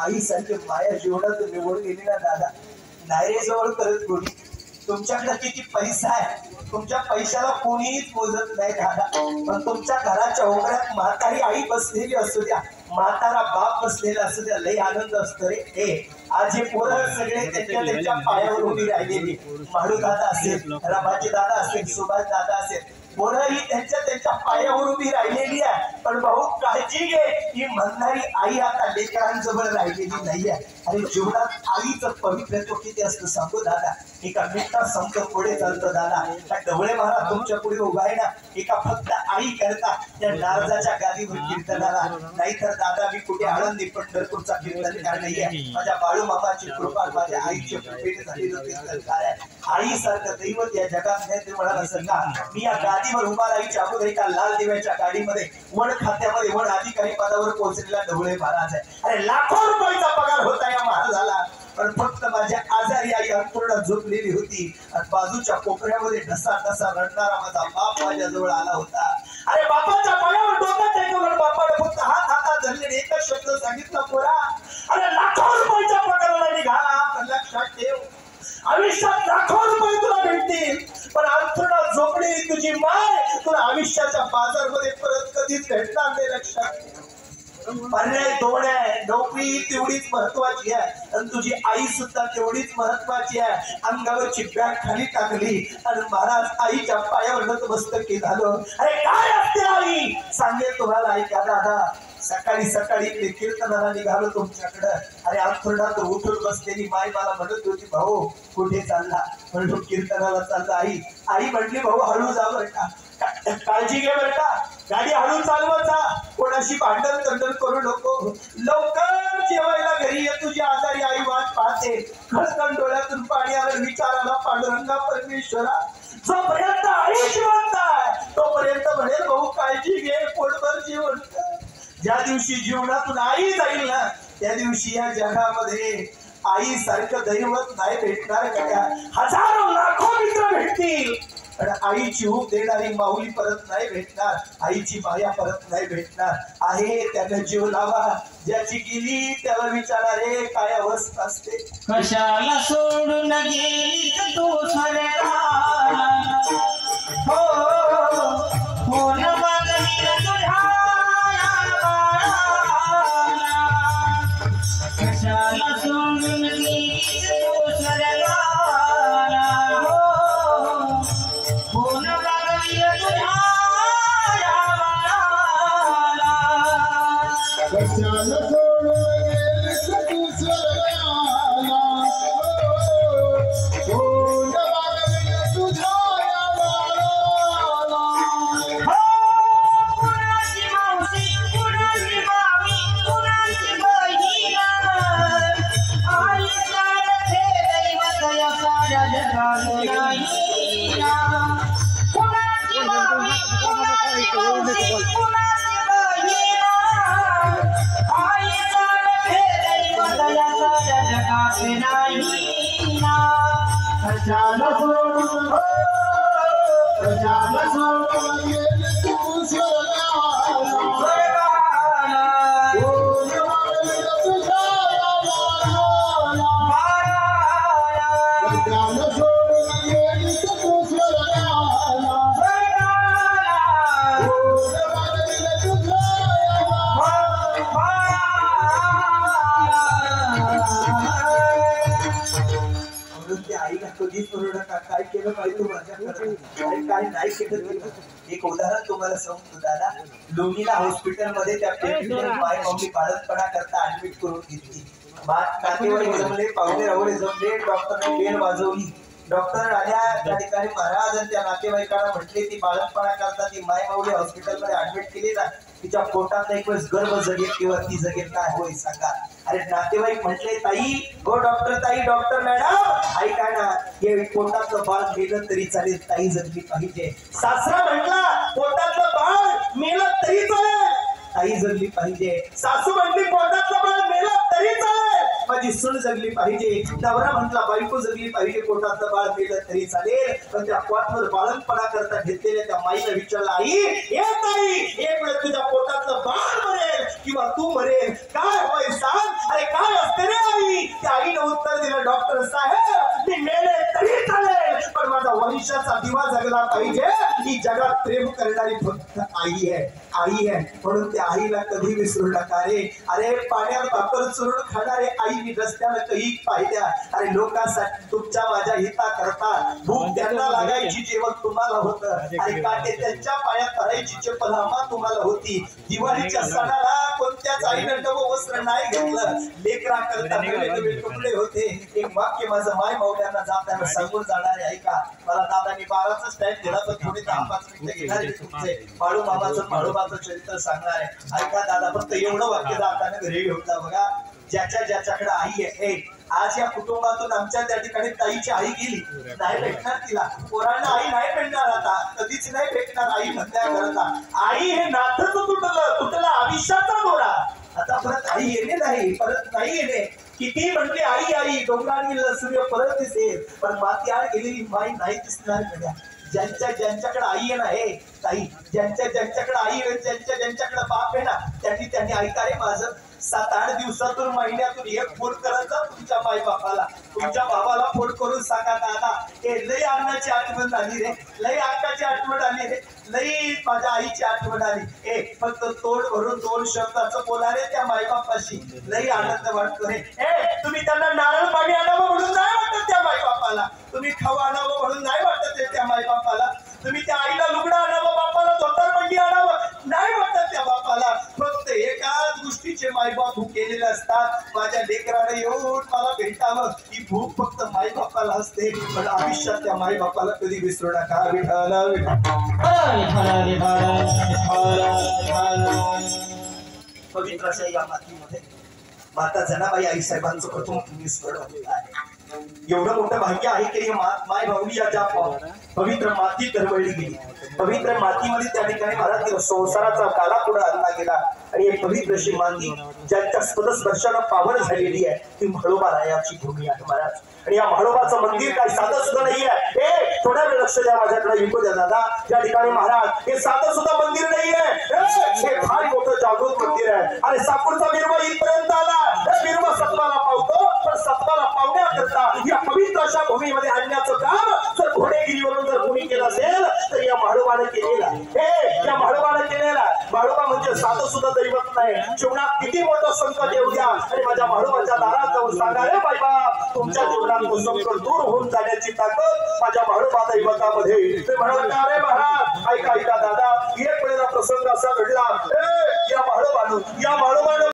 आई सारखे माया जीवनात निवडून गेली ना दादा, नाही रे जवळ करत कोणी. तुमच्याकडे किती पैसा आहे, तुमच्या पैशाला कोणीच मोजत नाही दादा. पण तुमच्या घराच्या उघड्यात म्हातारी आई बसलेली असू द्या, म्हातारा बाप बसलेला असू द्या, लई आनंद असतो रे. हे आज हे पोरं सगळे त्यांच्या पायावर उभी राहिलेली. माळू दादा असेल, रमाजी दादा असेल, सुभाष दादा असेल, पोरंही त्यांच्या पायावर उभी राहिलेली आहे. पण भाऊ काळजी घे, ही म्हणणारी आई आता लेकरांजवळ राहिलेली नाही आहे. आणि जीवनात आईचं पवित्रत्व किती असतं सांगू दादा. एका मिठा संत पुढे चालतो दादा, त्या डवळे महाराज तुमच्या पुढे उभा आहे ना, एका फक्त आई करता त्या नारजाच्या गादीवर कीर्तनाला. नाहीतर दादा मी कुठे आळंदी पंढरपूरचा कीर्तनकार नाहीये. माझ्या बाळू मामाची कृपा, माझ्या आईची कृपेने झालेलं कीर्तनकार आहे. आई सारखं दैवत या जगात नाही ते म्हणाल असं का. मी या गादीवर उभा राहायच्या अगोदर एका लाल दिव्याच्या गाडीमध्ये वन खात्यामध्ये वन अधिकारी पदावर पोहोचलेला ढवळे महाराज आहे. अरे लाखो रुपयाचा पगार होता या महाराजाला. पण फक्त माझ्या आजारी आई अंतरुणात झोपलेली होती आणि बाजूच्या कोपऱ्यामध्ये ढसा ढसा रडणारा माझा बाप माझ्या जवळ आला होता. अरे बापाच्या पायावर डोकं टेकवलं, बापाने फक्त हात हातात धरले, एकच शब्द सांगितला, पोरा अरे लाखो रुपयाच्या पगाराला निघाला. पण लक्षात ठेव, आयुष्यात लाखो रुपये तुला भेटतील, पण अंतरुणात झोपलेली तुझी माय तुला आयुष्याच्या बाजारमध्ये परत कधीच भेटणार नाही. लक्षात ठेव. पर्याय दोन आहे, नोकरी तेवढीच महत्वाची आहे आणि तुझी आई सुद्धा तेवढीच महत्वाची आहे. अंगावरची बॅग खाली टाकली आणि महाराज आईच्या पायावर नतमस्तक झालं. अरे काय असते आई सांगेल तुम्हाला. ऐका दादा, सकाळी सकाळी इकडे कीर्तनाला निघालो तुमच्याकडं. अरे अंथरुणात उठून बसलेली माय मला म्हणत होती, भाऊ कुठे चालला. म्हणलो कीर्तनाला चालला. आई म्हटली, भाऊ हळू जा बरं का, काळजी घे बरं का, गाडी हळू चालवत जा, कोणाशी भांडण तंडण करू नको, लवकर जेवायला घरी ये, तुझी आजारी आई वाट पाहते. खळखळ डोळ्यातून पाणी आलं, विचाराला पांडुरंगा परमेश्वरा, जोपर्यंत आई जिवंत आहे तोपर्यंत म्हणेल भाऊ काळजी घे, पोटभर जेवण कर. ज्या दिवशी जीवनातून आई जाईल ना, त्या दिवशी या जगामध्ये आई सारखं दैवत नाही भेटणार का. हजारो लाखो मित्र भेटतील, पण आईची ऊब देणारी माऊली परत नाही भेटणार, आईची माया परत नाही भेटणार. आहे त्यानं जीव लावा, ज्याची गेली त्याला विचारा रे काय अवस्था असते. कशाला सोडून गेली तू सगळ्या, हो हो न बघितलं तुझ्या कशाला सोडून गेली तू सगळ्या, हो न बघितलं तुझ्या कशाला सोडून गेली तू सगळ्या, हो न बघितलं तुझ्या काय केलं पाहिजे माझ्याकडे, काय नाही केलं. एक उदाहरण तुम्हाला सांगतो दादा. लोणीला हॉस्पिटलमध्ये त्या पेशंटला माय मम्मी बाळंतपणा करता ऍडमिट करून घेतली. नातेवाईक जमले, पाहुणे रावळे जमले, डॉक्टरने बेल वाजवली. डॉक्टर आल्या त्या ठिकाणी महाराज आणि त्या नातेवाईकांना म्हटले ती बाळणपणा करता ती माय माऊली हॉस्पिटलमध्ये ऍडमिट केली ना, तिच्या पोटात एक वेळेस गर्भ जगेल किंवा ती जगेल काय होईल सांगा. अरे नातेवाईक म्हटले ताई हो डॉक्टर ताई डॉक्टर मॅडम ऐका ना, हे पोटातलं बाळ मेलं तरी चालेल, ताई जगली पाहिजे. सासरा म्हटला पोटातलं बाळ मेलं तरी चालेल, ताई जगली पाहिजे. सासू म्हटली पोटातलं बाळ मेलं तरी चालेल, माझी सून जगली पाहिजे. नवरा म्हटला बायको जगली पाहिजे, पोटातलं बाळ मेलं तरी चालेल. पण त्या पोटावर बाळणपणा करता घेतलेल्या त्या माईला विचारलं आई हे ताई एक वेळ तुझ्या पोटातलं बाळ मरेल किंवा तू मरेल काय होय सांग. अरे काय असते रे आई. त्या आईनं उत्तर दिलं डॉक्टर साहेब मी मेले तरी चालेल पण माझा वंशाचा दिवा जगला पाहिजे. ही जगात प्रेम करणारी फक्त आई आहे, आई आहे. म्हणून त्या आईला कधी विसरू नका रे. अरे पाण्यात भाकर चुरून खाणारे आई मी रस्त्याला काही पाहिल्या. अरे लोकांसाठी तुमच्या माझ्या हिता करता भूक त्यांना लागायची जेवण तुम्हाला होतं, आणि काटे त्यांच्या पायात करायची चप्पल आम्हा तुम्हाला होती. दिवाळीच्या सणाला कोणत्याच आईनं नवं वस्त्र नाही घेतलं, लेकरा करता नवे नवे कपडे होते. एक वाक्य माझं माय मावल्यांना जाताना सांगून जाणारे ऐका. मला दादानी 12च टाइम दिला पण थोडे 10-5 मिनिटं घेणार तुमचे बाळू मामाचं बाळूबाचं चरित्र सांगणार आहे. ऐका दादा फक्त एवढं वाक्य जाताना घरी घेऊन जा बघा. ज्याच्याकडे आई आहे आज या कुटुंबातून आमच्या त्या ठिकाणी ताईची आई गेली नाही भेटणार तिला. पोरांना आई नाही भेटणार आता कधीच नाही भेटणार आई म्हणल्या करता. आई हे नातच तुटलं आयुष्याचा दोरा. आता परत आई येणे नाही, परत नाही येणे. किती म्हणले आई आई डोंगरावर गेलं सूर्य परत दिसेल पण माती आड गेलेली माई नाही दिसणार कड्या. ज्यांच्याकडे आई आहे ना हे ताई, ज्यांच्याकडे आई आहे ज्यांच्याकडे बाप आहे ना त्यांनी ऐका रे माझं 7-8 दिवसातून महिन्यातून एक फोन करायचा तुमच्या माई बापाला. तुमच्या बाबाला फोन करून सांगा दादा हे लई अन्नाची आठवण आली रे, लई अक्काची आठवण आली रे, लई माझ्या आईची आठवण आली. हे फक्त तोंड भरून 2 शब्दाचं बोला रे त्या मायबापाशी, लई आनंद वाटतो रे. तुम्ही त्यांना नारळ पाणी आणावं म्हणून नाही वाटत त्या मायबापाला, तुम्ही खाऊ आणावं म्हणून नाही वाटत त्या मायबापाला, तुम्ही त्या आईला लुगडं आणावं बापाला धोतरबंडी आणावं नाही वाटत त्या बापाला. फक्त एकाच गोष्टीचे मायबाप भूकेलेले असतात, माझ्या लेकराने येऊन मला भेटावं ही भूक फक्त मायबापाला असते. पण आयुष्यात त्या मायबापाला कधी विसरू नका. पवित्र अशा या मातीमध्ये माता जनाबाई आई साहेबांचं प्रथम पुण्यस्मरण होत आहे. एवढं मोठं भाग्य आहे की माय भाऊली या ज्या पवित्र माती दरवळली गेली, पवित्र मातीमध्ये त्या ठिकाणी महाराज संसाराचा काला पुढे आणला गेला. आणि एक पवित्र अशी माती ज्यांच्या स्पर्शानं पावन झालेली आहे ती म्हाळोबा रायाची भूमी आहे महाराज. आणि या म्हाळोबाचं मंदिर काही साधं सुद्धा नाही आहे. थोडा वेळ लक्ष द्या माझ्याकडे विकू द्या दादा. त्या ठिकाणी महाराज हे साधं सुद्धा मंदिर नाही आहे, हे फार मोठं जागृत मंदिर आहे. आणि सापूरचा बिरवा इथपर्यंत आला, बिरवा सत्वाला पावतो पण सत्वाला पावण्याकरता या पवित्र अशा भूमीमध्ये आणण्याचं काम जर घोडेगिरीवरून जर कोणी केलं असेल तर या म्हाळोबाने केलेला. या म्हाळोबाने केलेला. म्हाळोबा म्हणजे साधं सुद्धा दैवत नाही. जीवनात किती मोठं संकट येऊ द्या आणि माझ्या म्हाळोबाच्या दारात जाऊन सांगा रे बाई बाप तुमच्या जीवनात तो संकट दूर होऊन जाण्याची ताकद माझ्या म्हाळोबा दैवतामध्ये. ते म्हणत रे महाराज ऐका ऐका दादा एक वेळेला प्रसंग असा घडला. या म्हाळोबानं